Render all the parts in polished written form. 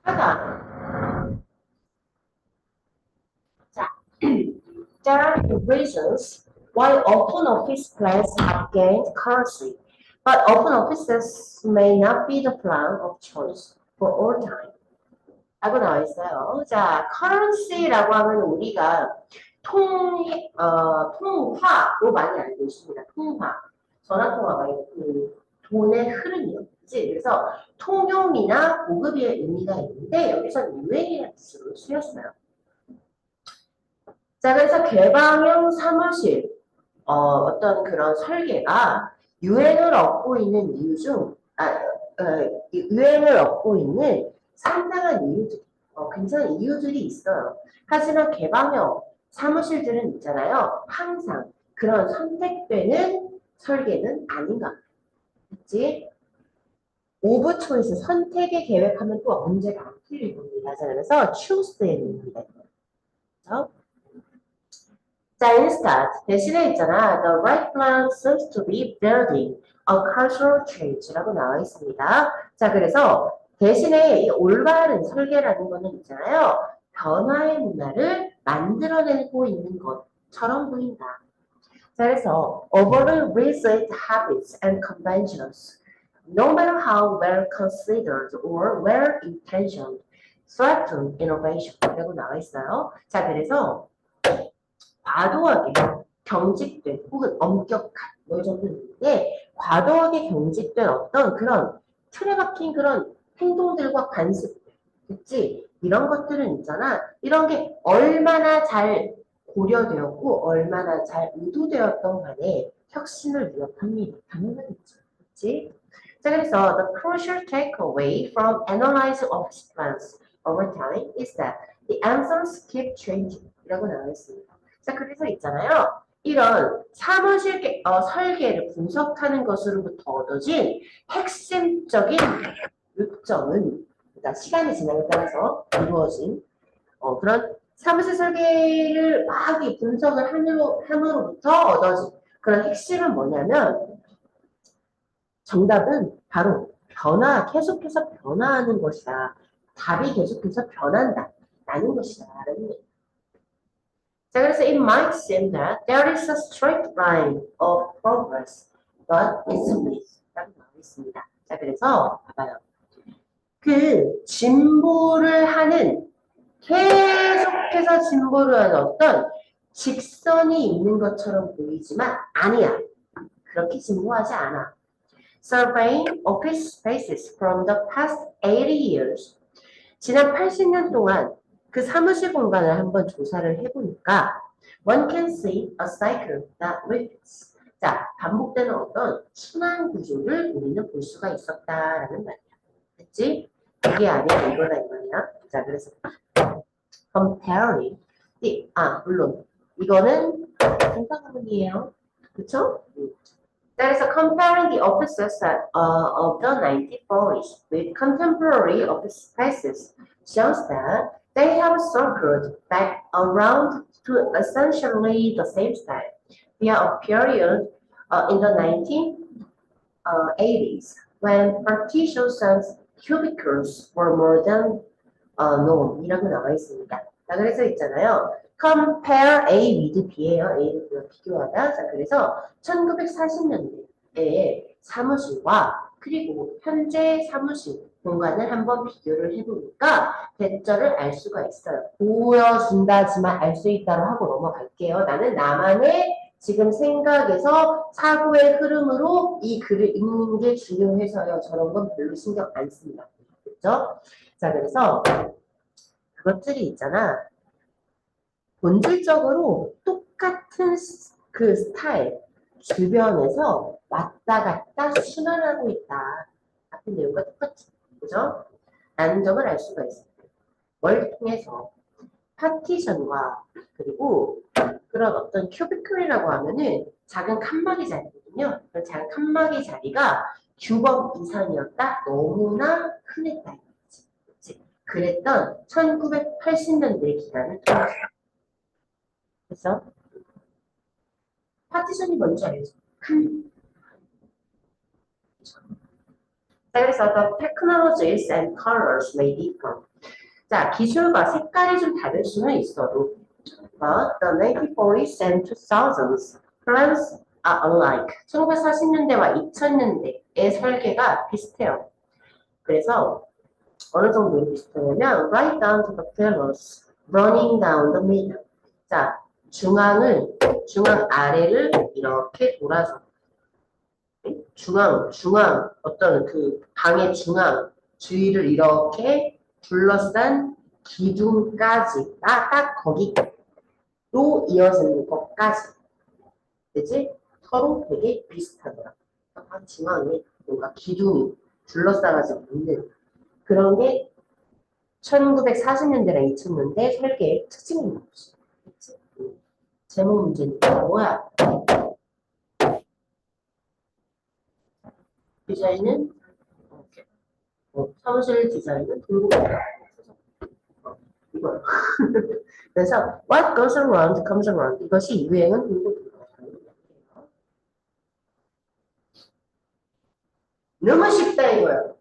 하다. 자, there are reasons why open office plans have gained currency, but open offices may not be the plan of choice for all time. 라고 나와 있어요. 자, currency라고 하면 우리가 통화로 많이 알고 있습니다. 통화. 전화통화 말고 그 돈의 흐름이요. 그치? 그래서 통용이나 보급의 의미가 있는데 여기서 유행이라는 뜻으로 쓰였어요. 자, 그래서 개방형 사무실 어떤 그런 설계가 유행을 얻고 있는 이유 중 유행을 얻고 있는 상당한 이유들, 괜찮은 이유들이 있어요. 하지만 개방형 사무실들은 있잖아요. 항상 그런 선택되는 설계는 아닌가. 그치? 오브 초이스, 선택의 계획하면 또 언제가 안 틀릴 겁니다. 자, 그래서 choose의 의미입니다. 그렇죠? 자, instead, 대신에 있잖아. The right plan seems to be building a cultural change라고 나와 있습니다. 자, 그래서 대신에 이 올바른 설계라는 거는 있잖아요. 변화의 문화를 만들어내고 있는 것처럼 보인다. 자, 그래서 overall rigid habits and conventions, no matter how well considered or well intentioned, threaten innovation이라고 나와 있어요. 자, 그래서 과도하게 경직된 혹은 엄격한 뭐 정도 있는데 과도하게 경직된 어떤 그런 틀에 박힌 그런 행동들과 관습, 그치? 이런 것들은 있잖아. 이런 게 얼마나 잘 고려되었고 얼마나 잘 의도되었던 간에 혁신을 위협합니다. 당연하겠죠. 그치? 자, 그래서 the crucial takeaway from analyzing office plans over time is that the answers keep changing 이라고 나와 있습니다. 자, 그래서 있잖아요. 이런 사무실 설계를 분석하는 것으로부터 얻어진 핵심적인 요점은 그러니까 시간이 지남에 따라서 이루어진 그런 사무실 설계를 막 분석을 함으로부터 얻어진 그런 핵심은 뭐냐면 정답은 바로 계속해서 변화하는 것이다. 답이 계속해서 변한다. 라는 것이다. 라는 거예요. 자, 그래서 it might seem that there is a straight line of progress, but it's a myth. 라고 나와 있습니다. 자, 그래서 봐봐요. 그 진보를 하는 계속해서 진보를 하는 어떤 직선이 있는 것처럼 보이지만 아니야. 그렇게 진보하지 않아. Surveying office spaces from the past 80 years. 지난 80년 동안 그 사무실 공간을 한번 조사를 해보니까 one can see a cycle that repeats. 자, 반복되는 어떤 순환 구조를 우리는 볼 수가 있었다라는 말이야. 됐지? 이게 아니야, 이거다 이 말이야. 자, 그래서 comparing. 물론 이거는 분석학문이에요. 그쵸? That is comparing the offices of the 1940s with contemporary office spaces shows that they have circled back around to essentially the same style via a period in the 1980s when partitions and cubicles were more than norm 이라고 나와 있습니다. 자, 그래서 있잖아요. compare A with B예요. A를 B와 비교하다. 자, 그래서 1940년대의 사무실과 그리고 현재 사무실 공간을 한번 비교를 해보니까 대절을 알 수가 있어요. 보여준다지만 알 수 있다고 하고 넘어갈게요. 나는 나만의 지금 생각에서 사고의 흐름으로 이 글을 읽는 게 중요해서요. 저런 건 별로 신경 안 씁니다. 그렇죠? 자, 그래서 그것들이 있잖아. 본질적으로 똑같은 그 스타일 주변에서 왔다 갔다 순환하고 있다. 같은 내용과 똑같지. 그죠? 라는 점을 알 수가 있어요. 뭘 통해서 파티션과 그리고 그런 어떤 큐비클이라고 하면은 작은 칸막이 자리거든요. 그 작은 칸막이 자리가 규범 이상이었다. 너무나 흔했다. 그치? 그랬던 1980년대 기간을 통해서. 그래서 파티션이 뭔지 알죠? 그래서 the technologies and colors may differ, 자, 기술과 색깔이 좀 다를 수는 있어도 but the 1940s and 2000s plans are alike. 1940년대와 2000년대의 설계가 비슷해요. 그래서 어느 정도로 비슷하냐면 right down to the pillars running down the middle. 자, 중앙 아래를 이렇게 돌아서 중앙 어떤 그 방의 중앙 주위를 이렇게 둘러싼 기둥까지 딱 거기로 이어지는 것까지, 그치? 서로 되게 비슷하더라. 중앙에 뭔가 기둥이 둘러싸가지고 있는 그런 게 1940년대랑 2000년대 설계의 특징인 거지. 그치? 제목 문제는 뭐야? 디자인은 사무실 디자인은 돌고래다. 이거. 그래서 what goes around comes around. 이것이 유행은 돌고 돌아. 너무 쉽다 이거야.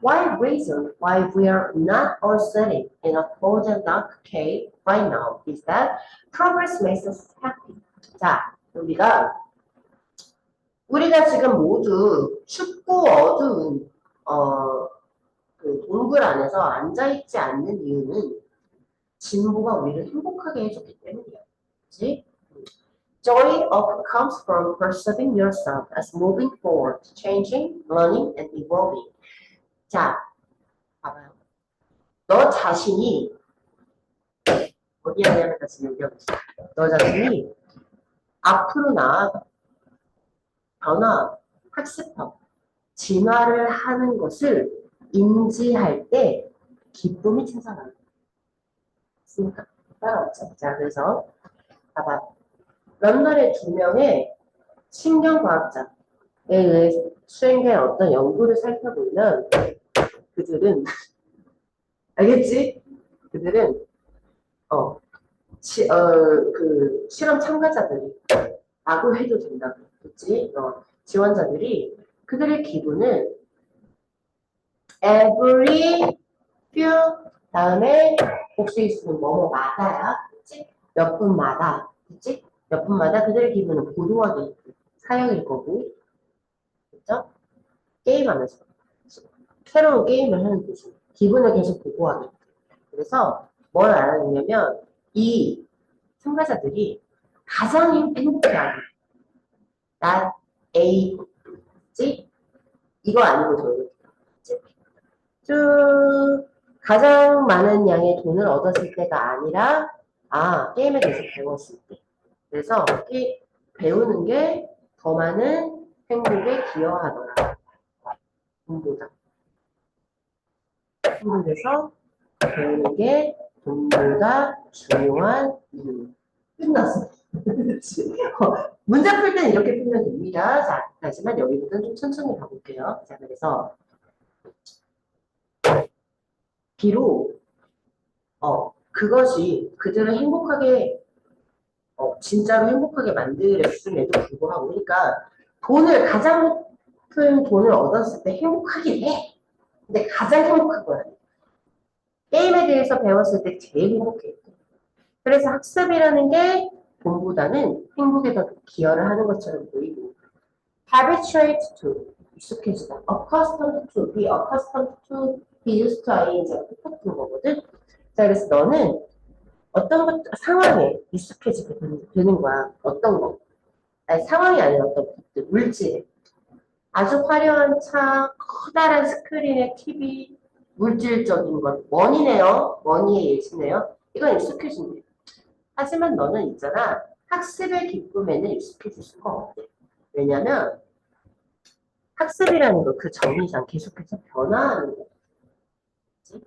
Why reason why we are not all sitting in a cold and dark cave right now is that progress makes us happy. 자, 우리가 지금 모두 춥고 어두운 그 동굴 안에서 앉아있지 않는 이유는 진보가 우리를 행복하게 해줬기 때문이야. 그치? Joy often comes from perceiving yourself as moving forward, changing, learning, and evolving. 자, 봐봐요. 너 자신이 어디 하냐면 다시 얘기해보세요. 너 자신이 앞으로 나아가 변화, 학습하고 진화를 하는 것을 인지할 때 기쁨이 생겨나는 거야. 따라왔죠. 자, 그래서 봐봐. 런던의 2명의 신경과학자에 의해 수행된 어떤 연구를 살펴보면 그들은 알겠지? 그들은 그 실험 참가자들이 라고 해도 된다고. 그치? 지원자들이 그들의 기분을 every few 다음에 복수 있으면 뭐뭐마다야. 그치? 몇 분마다. 그치? 몇 분마다 그들의 기분을 보도하기 사용일 거고. 그쵸? 게임하면서. 새로운 게임을 하는 거지. 기분을 계속 보고하기. 그래서 뭘 알아내냐면 이 참가자들이 가장 행복해하는 not A, 지 이거 아니고 쭉 가장 많은 양의 돈을 얻었을 때가 아니라 게임에 대해서 배웠을 때. 그래서 배우는 게 더 많은 행복에 기여하더라. 돈보다. 한국에서 배우는 게 돈보다 중요한 이유. 끝났어. 문제 풀 때는 이렇게 풀면 됩니다. 자, 하지만 여기부터는 좀 천천히 가볼게요. 자, 그래서 비록 그것이 그들을 행복하게 진짜로 행복하게 만들었음에도 불구하고 그러니까 가장 큰 돈을 얻었을 때 행복하긴 해. 근데 가장 행복한 거야. 게임에 대해서 배웠을 때 제일 행복해. 그래서 학습이라는 게 돈보다는 행복에 더 기여를 하는 것처럼 보이고 habituate to 익숙해지다 accustomed to be accustomed to be used to ing 똑같은 거거든. 자, 그래서 너는 어떤 상황에 익숙해지게 되는 거야. 어떤 거? 아니, 상황이 아니라 어떤 것들, 물질. 아주 화려한 차, 커다란 스크린의 TV, 물질적인 것. 머니네요. 머니의 예시네요. 이건 익숙해진대. 하지만 너는 있잖아. 학습의 기쁨에는 익숙해질 수가 없대. 왜냐면 학습이라는 거 그 정의상 계속해서 변화하는 거. 그치?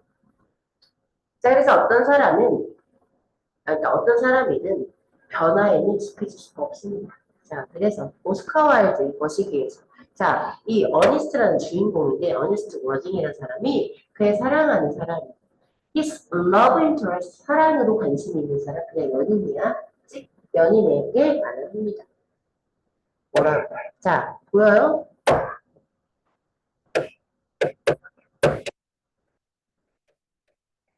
자, 그래서 어떤 사람이든 변화에는 익숙해질 수가 없습니다. 자, 그래서 오스카 와일드 거시기에서 자, 이 어니스트라는 주인공인데 어니스트 워징이라는 사람이 그의 사랑하는 사람이 his love interest 사랑으로 관심 있는 사람 그냥 연인이야. 연인에게 말을 합니다. 뭐라고? 자, 보여요?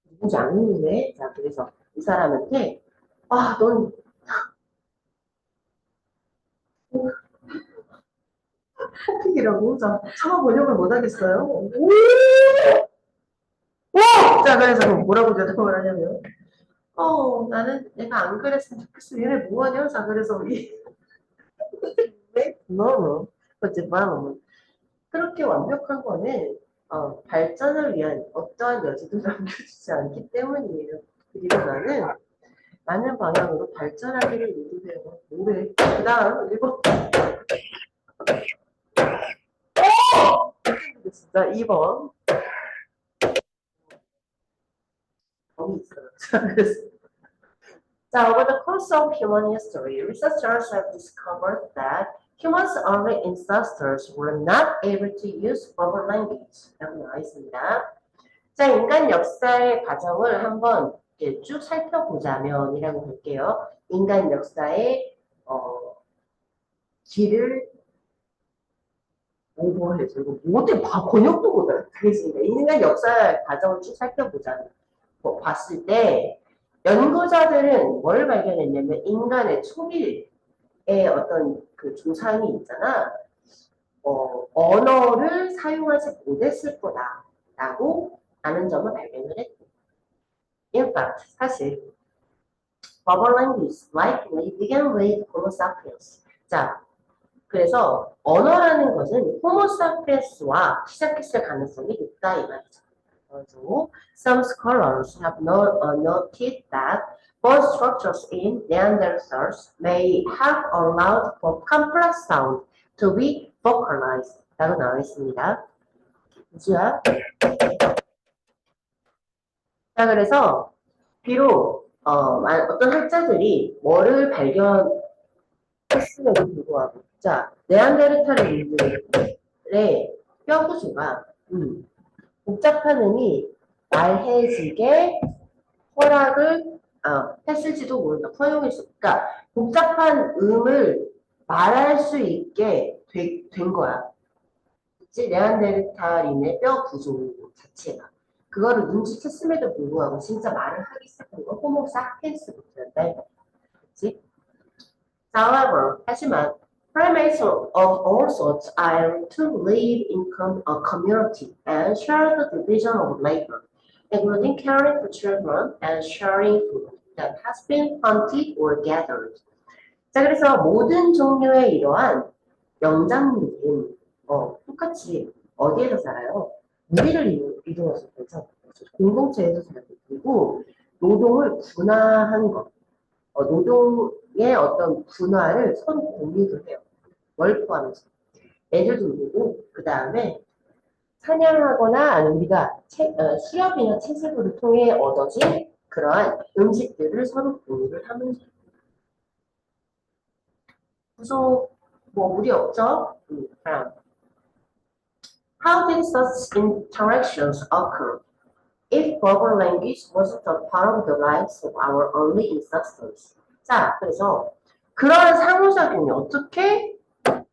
누군지 아는데, 자, 그래서 이 사람한테, 아, 넌 폭행이라고? 자, 참아 번역을 못 하겠어요. 오! 자, 그래서 뭐라고 대답을 하냐면, 나는 내가 안 그랬으면 좋겠어. 얘네 뭐하냐? 자, 그래서 우리, 왜? 너무, 어쨌든, 그렇게 완벽한 거는, 발전을 위한 어떠한 여지도 남겨주지 않기 때문이에요. 그리고 나는 많은 방향으로 발전하기를 유도해요. 뭐래? 그 다음, 일곱, 진짜 2번. 범이 있어요. 자, 그래서. 자, over the course of human history, researchers have discovered that humans' early ancestors were not able to use verbal language. 라고 나와 있습니다. 자, 인간 역사의 과정을 한번 이렇게 쭉 살펴보자면이라고 볼게요. 인간 역사의 길을 오버해서 이거 못해 번역도 못해. 그겠습니다. 인간 역사의 과정을 쭉 살펴보자면 봤을 때 연구자들은 뭘 발견했냐면 인간의 초기의 어떤 그 조상이 있잖아. 언어를 사용하지 못했을 거다라고 하는 점을 발견을 했고. In fact, 사실 verbal language likely began with Homo sapiens. 자, 그래서 언어라는 것은 호모 사피엔스와 시작했을 가능성이 높다 이 말이죠. So, some scholars have noted that bone structures in Neanderthals may have allowed for complex sound to be vocalized. 라고 나와 있습니다. 우주야. 자, 그래서 비록 어떤 학자들이 뭐를 발견했음에도 불구하고 자, 네안데르탈의 인류의 뼈 구조가 복잡한 음이 말해지게 허락을 했을지도 모른다. 허용했을까? 복잡한 음을 말할 수 있게 된 거야. 그치? 네안데르탈인의 뼈 구조 자체가. 그거를 눈치챘음에도 불구하고 진짜 말을 하기 시작한 건 호모 사피엔스부터였다. 그치? However, 하지만 primates of all sorts are to live in a community and share the division of labor, including caring for children and sharing food that has been hunted or gathered. 자, 그래서 모든 종류의 이러한 영장류들은 똑같이 어디에서 살아요? 무리를 이루어서 살죠. 공동체에서 살고 그리고 노동을 분화한 것. 노동의 어떤 분화를 서로 공유를 해요. 뭘 포함해서. 애들도 놀고, 그 다음에 사냥하거나 아니면 우리가 수렵이나 채집을 통해 얻어진 그러한 음식들을 서로 공유를 하면서. 구조, 무리 없죠? How did such interactions occur? If verbal language wasn't a part of the lives of our early ancestors. 자, 그래서 그런 상호작용이 어떻게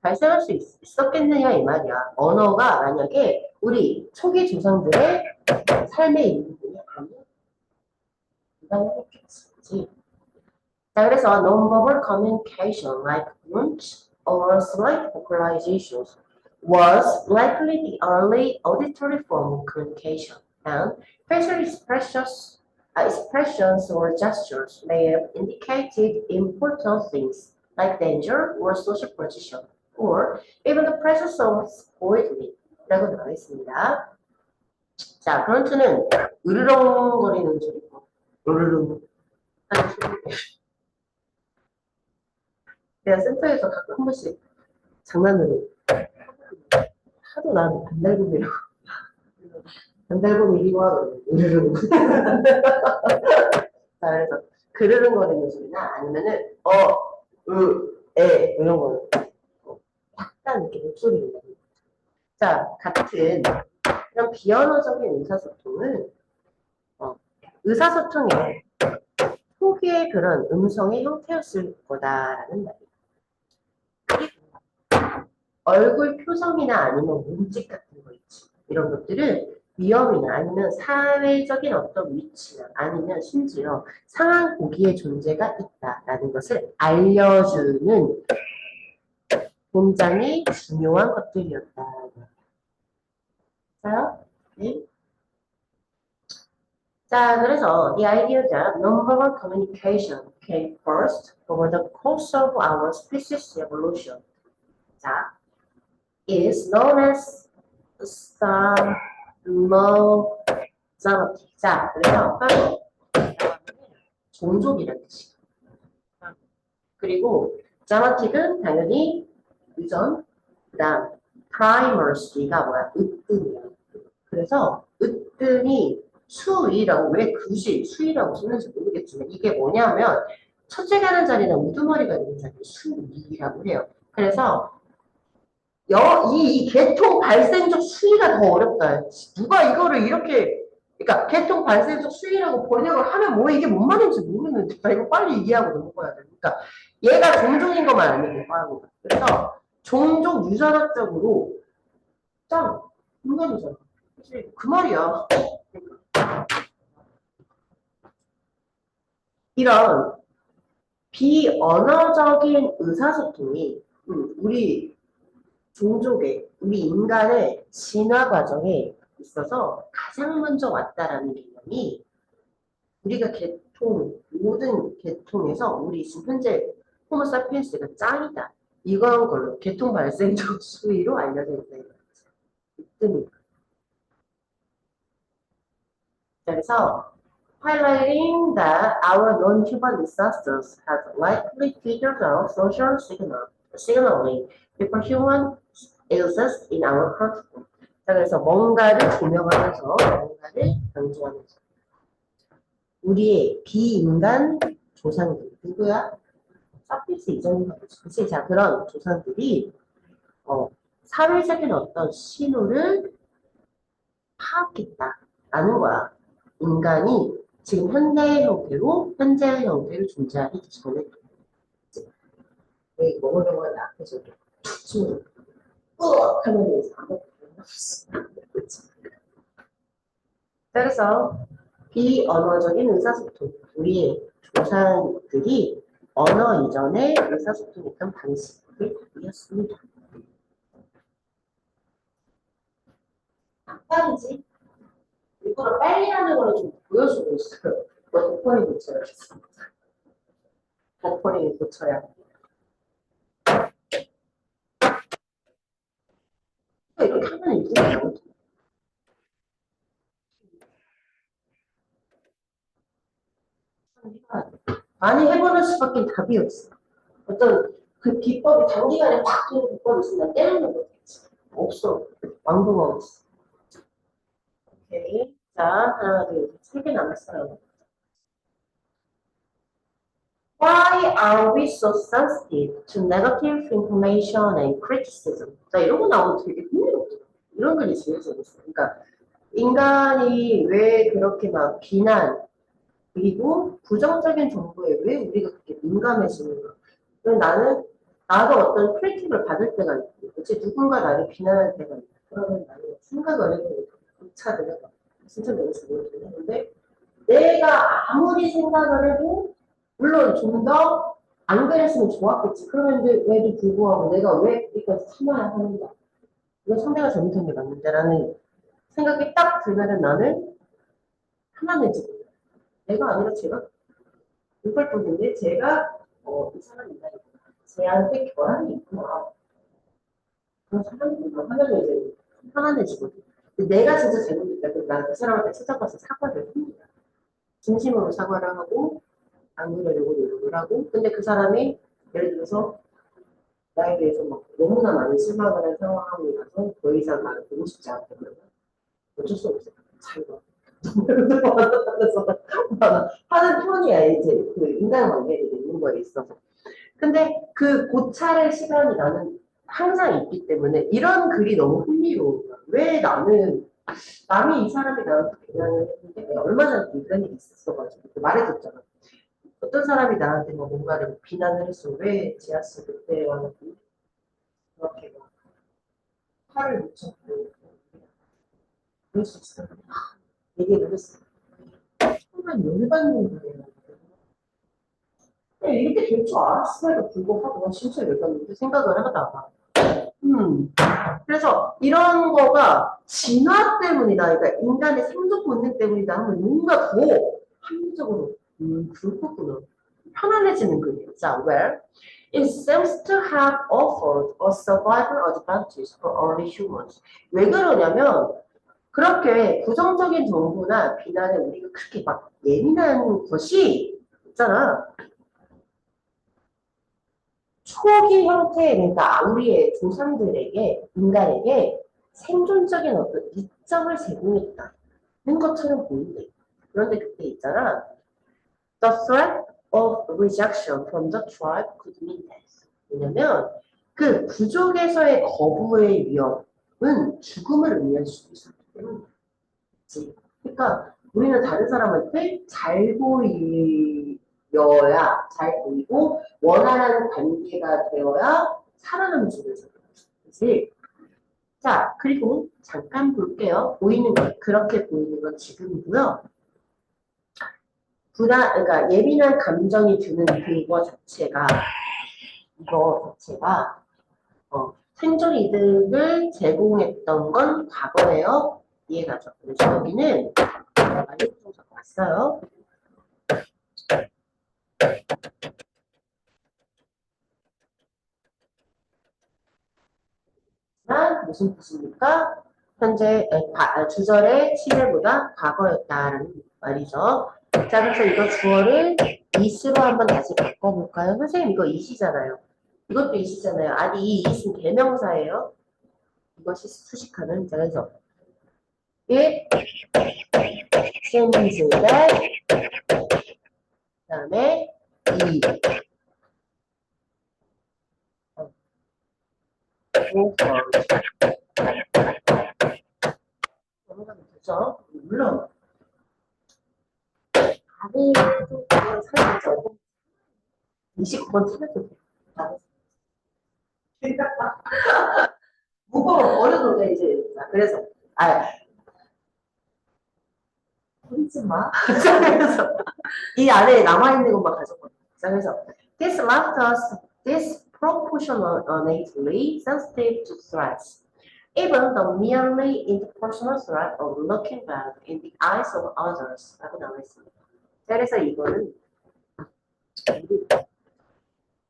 발생할 수 있었겠느냐 이 말이야. 언어가 만약에 우리 초기 조상들의 삶의 일부분이 아니면 불가능했겠지. 자, 그래서 non-verbal communication like grunts or slight vocalizations was likely the early auditory form of communication, and facial expressions or gestures may have indicated important things like danger or social position, or even the presence of poetry. 라고 나와 있습니다. 자, 그런트는 으르렁거리는 소리고, 으르렁 하는 소리. 내가 센터에서 가끔 한 번씩 장난으로 하도 난 반달곰이라고 반달곰 이리 와 으르릉 자 그래서 그르릉거리는 소리나 아니면은 이런 거는 약간 이렇게 목소리가 자 같은 이런 비언어적인 의사소통은 의사소통의 초기 특유의 그런 음성의 형태였을 거다라는 말이에요. 얼굴 표정이나 아니면 몸짓 같은 거 있지. 이런 것들은 위험이나 아니면 사회적인 어떤 위치나 아니면 심지어 상한 고기의 존재가 있다라는 것을 알려주는 굉장히 중요한 것들이었다. 자, 네. 자, 그래서 the idea that non-verbal communication came first over the course of our species evolution. 자, is known as Starlogenic. 자, 그래서 바로 종족이라는 뜻이에요. 그리고 genetic은 당연히 유전, 그 다음 primacy가 뭐야? 으뜸이야. 그래서 으뜸이 수위라고 왜 굳이 수위라고 쓰는지 모르겠지만 이게 뭐냐면 첫째 가는 자리나 우두머리가 있는 자리 수위라고 해요. 그래서 이 계통 발생적 수위가 더 어렵다. 누가 이거를 이렇게 그러니까 계통 발생적 수위라고 번역을 하면 뭐 이게 뭔 말인지 모르는데 나 이거 빨리 이해하고 넘어가야 돼. 그러니까 얘가 종족인 것만 알면 돼. 그래서 종족 유전학적으로 짱 인간이잖아. 그치? 그 말이야. 이런 비언어적인 의사소통이 우리 종족의, 우리 인간의 진화 과정에 있어서 가장 먼저 왔다라는 개념이 우리가 모든 계통에서 우리 지금 현재 호모사피엔스가 짱이다. 이런 걸로 계통 발생적 수위로 알려져 있다. 그래서 highlighting that our non-human ancestors have likely figured out social signaling before human exist in our culture. 자, 그래서 뭔가를 조명하면서 뭔가를 강조하면서 우리의 비인간 조상들 누구야? 사피스 이전인가 보지. 그치? 자, 그런 조상들이 사회적인 어떤 신호를 파악했다라는 거야. 인간이 지금 현재의 형태로 존재하기 전에 왜 먹으려고 하는 앞에서 툭 치면 으악 하면 아무것도 없어. 그래서 비언어적인 의사소통 우리의 조상들이 언어 이전의 의사소통했던 방식을 이었습니다. 빠르지? 일부러 빨리 하는 걸 좀 보여주고 있어요. 버퍼링 고쳐야겠어. 버퍼링 고쳐야. 이렇게 하면 이제 많이 해보는 수밖에 답이 없어. 어떤 그 비법이 단기간에 팍 도는 비법이 있으면 때리는 거겠지. 없어. 왕도가 없어. 오케이. 자, 하나, 둘, 셋, 3개 남았어요. Why are we so sensitive to negative information and criticism? 자, 이런 거 나오면 되게 흥미롭죠. 이런 글이 제일 재밌어요. 그러니까 인간이 왜 그렇게 막 비난 그리고 부정적인 정보에 왜 우리가 그렇게 민감해지는가? 나도 어떤 크리틱을 받을 때가 있고, 그치? 누군가 나를 비난할 때가 있고, 그러면 나는 생각을 해보고, 고차 내가 진짜 내가 잘못 했는데, 내가 아무리 생각을 해도, 물론 좀 더 안 그랬으면 좋았겠지. 그런데도 불구하고 내가 왜 여기까지 참아야 하는가? 이거 상대가 잘못한 게 맞는데, 라는 생각이 딱 들면은 나는 편안해지고, 내가 아니라 제가 이걸 보는데 제가 이 사람이다. 쟤한테 결함이 있구나. 그런 사람이구나 하면 이제 편안해지거든. 근데 내가 진짜 잘못했다. 그럼 난 그 사람한테 찾아가서 사과를 합니다. 진심으로 사과를 하고 안 그러려고 노력을 하고 근데 그 사람이 예를 들어서 나에 대해서 막 너무나 많이 실망을 한 상황이 나서 더 이상 나를 보고 싶지 않다 그러면 어쩔 수 없어. 잘 봐. 하는 톤이야 이제 그 인간관계에 있는 거에 있어서. 근데 그 고찰의 시간이 나는 항상 있기 때문에 이런 글이 너무 흥미로운 거야. 왜 남이 이 사람이 나한테 비난을 했는데 내가 얼마 전에 이런 일이 있었어가지고 말해줬잖아. 어떤 어떤 사람이 나한테 뭐 뭔가를 비난을 했어. 왜 지하스 그때와 그렇게 막 화를 못 참고 그럴 수 있어. 얘기를 했어. 정말 열받는 거예요. 이렇게 될 줄 알았음에도 불구하고 진짜 열받는데 생각을 하다가 그래서 이런 거가 진화 때문이다. 그러니까 인간의 생존 본능 때문이다 하면 뭔가 더 합리적으로 그럴 거구나. 편안해지는 거예요. 자, where it seems to have offered a survival advantage for early humans. 왜 그러냐면 그렇게 부정적인 정보나 비난에 우리가 그렇게 막 예민한 것이 있잖아. 초기 형태, 그러니까 우리의 조상들에게, 인간에게 생존적인 어떤 이점을 제공했다는 것처럼 보인대. 그런데 그때 있잖아. The threat of rejection from the tribe could mean death. 왜냐면 그 부족에서의 거부의 위험은 죽음을 의미할 수도 있었기 때문이지. 그러니까 우리는 다른 사람한테 잘 보여야 잘 보이고 원활한 관계가 되어야 살아남는 거지. 자, 그리고 잠깐 볼게요. 보이는 것, 그렇게 보이는 건 지금이고요. 그러니까 예민한 감정이 드는 이거 자체가 생존 이득을 제공했던 건 과거예요. 이해가죠? 그래서 여기는 많이 왔어요. 무슨 뜻입니까? 현재 주절의 시제보다 과거였다라는 말이죠. 자, 그래서 이거 주어를 is로 한번 다시 바꿔볼까요? 선생님 이거 is이잖아요. 이것도 is이잖아요. 아니 이 is는 대명사예요. 이것이 수식하는 자, 그래서 it seems that 그 다음에 이 넘어가면 되죠. 물론 다들도 그냥 살겠죠. 29번 틀려도 돼. 무거워 어려도 돼 이제. 자, 그래서 보이지 마. 그래서 이 안에 남아있는 것만 가져가. 자, 그래서 this left us disproportionately sensitive to threats. Even the merely interpersonal threat of looking bad in the eyes of others 라고 나와 있습니다. 자, 그래서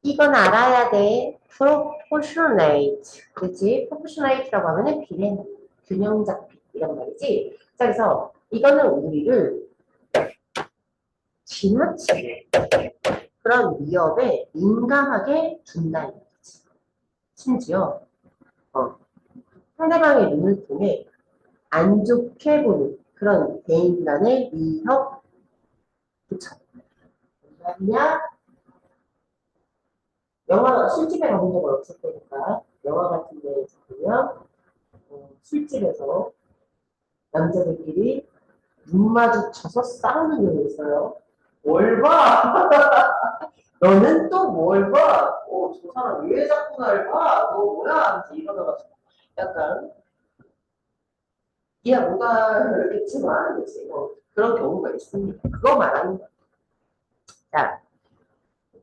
이건 알아야 돼. proportionate. 그치? proportionate라고 하면은 균형 잡힌 이런 말이지. 자, 그래서 이거는 우리를 지나치게 그런 위협에 민감하게 둔다는 거지. 심지어 상대방의 눈을 통해 안 좋게 보는 그런 개인 간의 위협 그쵸? 왜냐 영화 술집에 가본 적은 없을 테니까 영화 같은 데에서 보면 술집에서 남자들끼리 눈 마주쳐서 싸우는 경우 있어요. 뭘 봐? 너는 또 뭘 봐? 저 사람 왜 자꾸 날 봐? 너 뭐야? 하면서 이러다가 약간 얘가 뭔가 그렇겠지만 그치? 그런 경우가 있습니다. 그거 말하는 거야. 자,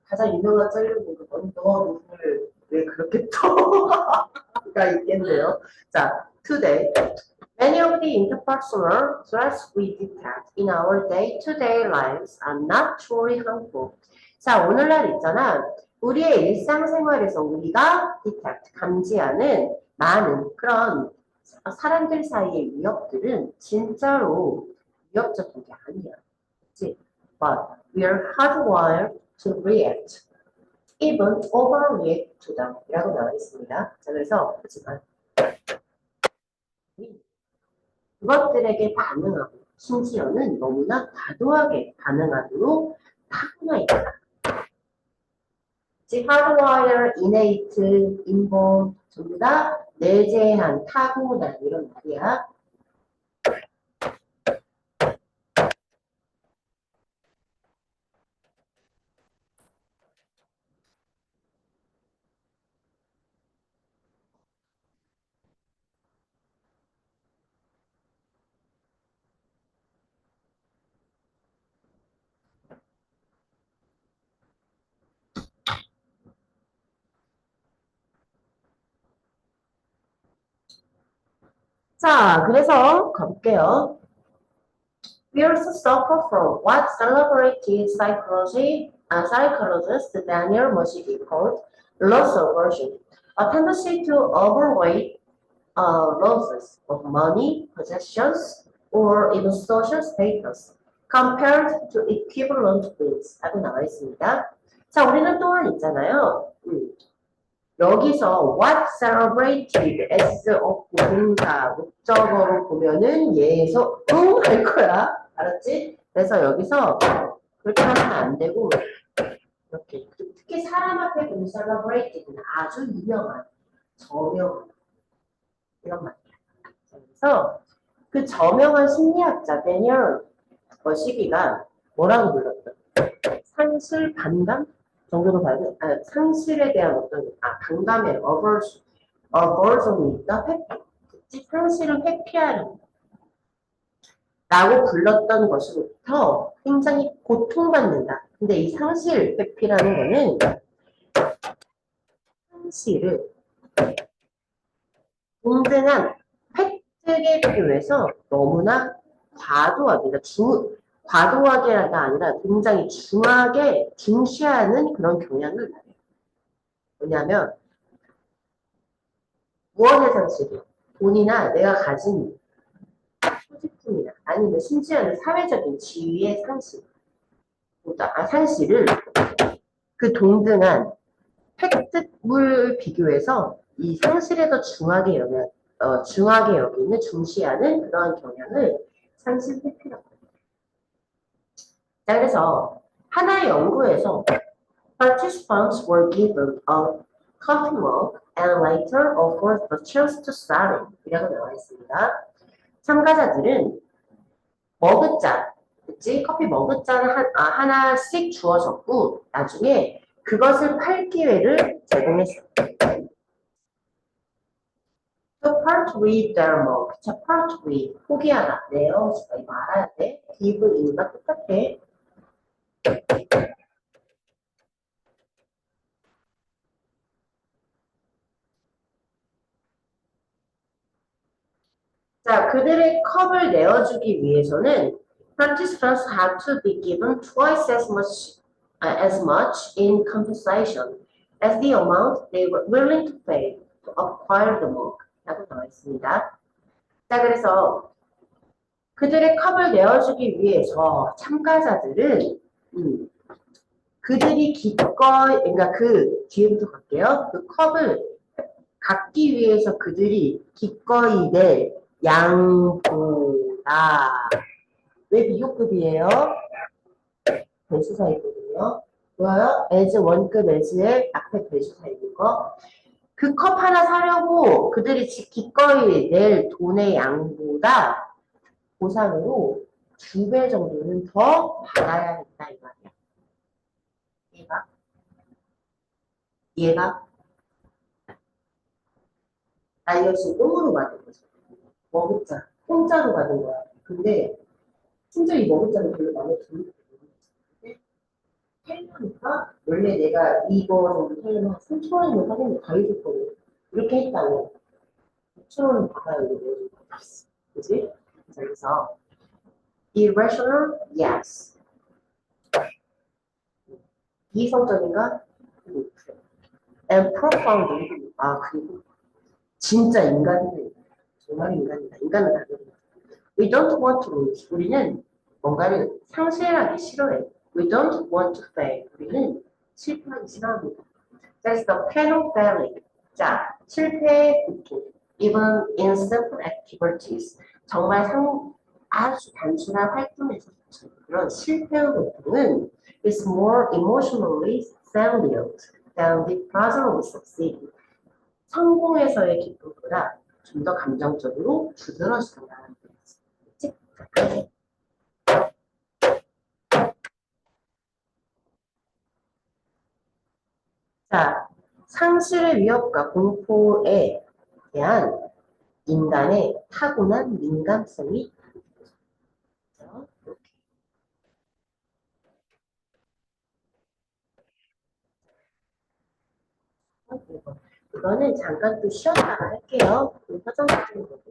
가장 유명한 짤로는 너 눈을 왜 그렇게 떠가 있겠네요. 자, today many of the interpersonal threats we detect in our day-to-day lives are not truly harmful. 자, 오늘날 있잖아. 우리의 일상생활에서 우리가 detect, 감지하는 많은 그런 사람들 사이의 위협들은 진짜로 위협적인 게 아니야. 그치? But we are hardwired to react, even overreact to them 이라고 나와 있습니다. 자, 그래서 그렇지만 그것들에게 반응하고 심지어는 너무나 과도하게 반응하도록 타고나 있다. 즉, hardwire, innate, inborn 전부 다 내재한, 타고난 이런 말이야. 자, 그래서 가볼게요. We also suffer from what celebrated psychologist Daniel Mosby called loss aversion, a tendency to overweight losses of money, possessions, or even social status compared to equivalent goods 하고 나와 있습니다. 자, 우리는 또한 있잖아요. 여기서 what celebrated s 없고 동사 목적어로 보면은 예에서 할 거야. 알았지? 그래서 여기서 그렇게 하면 안 되고 이렇게 특히 사람 앞에 보는 celebrated는 아주 유명한 저명 이런 말이야. 그래서 그 저명한 심리학자 데니얼 머시기가 뭐라고 불렀던? 상실 반감 정도로 봐야 돼. 상실에 대한 어떤 반감의 aversion이 있다. 회피. 상실을 회피하는 라고 불렀던 것으로부터 굉장히 고통받는다. 근데 이 상실 회피라는 거는 상실을 동등한 획득에 비교해서 너무나 과도하게, 그러니까 과도하게가 아니라 굉장히 중하게 중시하는 그런 경향을 말해요. 왜냐하면 무언의 상실이 돈이나 내가 가진 소지품이나 아니면 심지어는 사회적인 지위의 상실, 상실을 그 동등한 획득물 비교해서 이 상실에 더 중하게 여기는 중시하는 그러한 경향을 상실 회피라고 합니다. 자, 그래서 하나의 연구에서 participants were given a coffee mug and later offered the chance to study 이라고 나와 있습니다. 참가자들은 머그잔, 그치? 커피 머그잔을 하나씩 주어졌고 나중에 그것을 팔 기회를 제공했어요. To part with their mug. 자, part with, 포기하다. 네요. 이거 알아야 돼. give in과 똑같아. 자, 그들의 컵을 내어주기 위해서는 participants had to be given twice as much in compensation as the amount they were willing to pay to acquire the mug. 라고 나와 있습니다. 자, 그래서 그들의 컵을 내어주기 위해서 참가자들은 그들이 기꺼이, 그러니까 그 뒤에부터 갈게요. 그 컵을 갖기 위해서 그들이 기꺼이 낼 양보다 왜 비교급이에요? 배수사이거든요. 뭐예요? as 원급 as의 앞에 배수사 있는 거. 그 컵 하나 사려고 그들이 기꺼이 낼 돈의 양보다 보상으로 2배 정도는 더 받아야 된다 이 말이야. 얘가 나 이거 지금 똥으로 받은 거지. 머그잔 공짜로 받은 거야. 근데 심지어 이 머그잔은 별로 마음에 드는 거 헬려니까 원래 내가 이거 정도 헬려면 3,000원이면 사겠네. 가입을 거고 이렇게 했다면 6,000원 받아야 되는 거지. 그지? 그래서 irrational, yes. 이성적인가? and profound. 그리고 진짜 인간이네. 정말 인간이다. 인간은 다르다. We don't want to lose. 우리는 뭔가를 상실하기 싫어해. We don't want to fail. 우리는 실패하기 싫어합니다. That's the pain of failing. 자, 실패의 고통. Even in simple activities. 정말 아주 단순한 활동에서 그런 실패의 고통은 is more emotionally salient than the pleasure of succeeding. 성공에서의 기쁨보다 좀 더 감정적으로 두드러지더라. 자, 상실의 위협과 공포에 대한 인간의 타고난 민감성이 있죠. 이거는 잠깐 또 쉬었다가 할게요. 화장실 좀 보고.